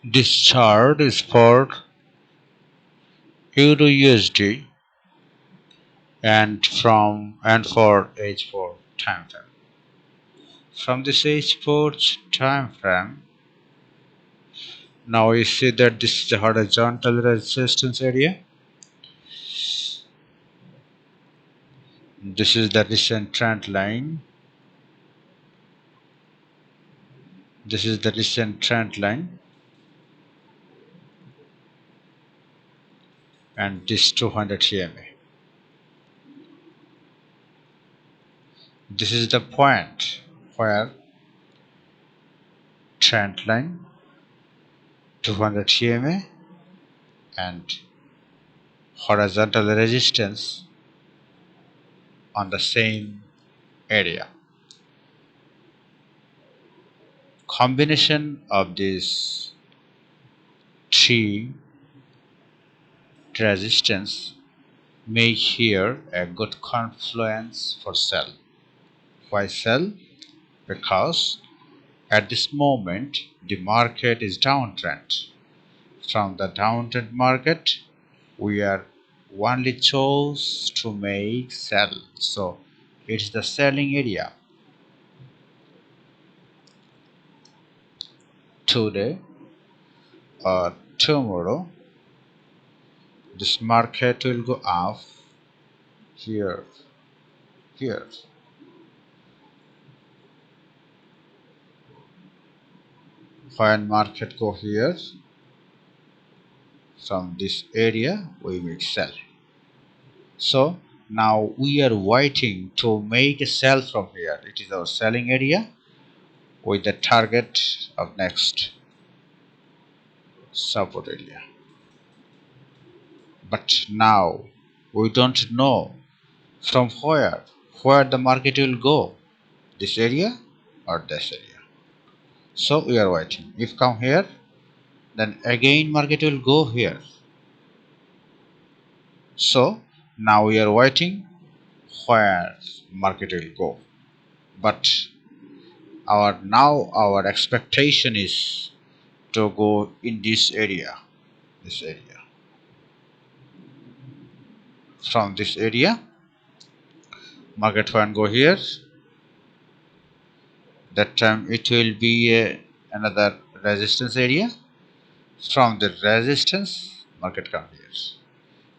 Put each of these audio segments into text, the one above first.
This chart is for eurusd and for H4 time frame. From this H4 time frame, now you see that this is the horizontal resistance area. This is the recent trend line. This is the recent trend line, and this 200 EMA. This is the point where trend line, 200 EMA, and horizontal resistance on the same area. Combination of these three resistance make here a good confluence for sell. Why sell? Because at this moment the market is downtrend. From the downtrend market we are only chose to make sell, so it's the selling area. Today or tomorrow this market will go up here, when market go here, from this area we will sell. So now we are waiting to make a sell from here. It is our selling area with the target of next support area. But now we don't know from where the market will go, this area or this area. So we are waiting. If come here, then again market will go here. So now we are waiting where market will go. But our expectation is to go in this area. From this area market when go here, that time it will be another resistance area. From the resistance market come here,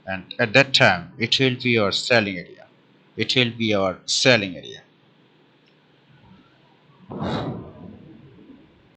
and at that time it will be our selling area.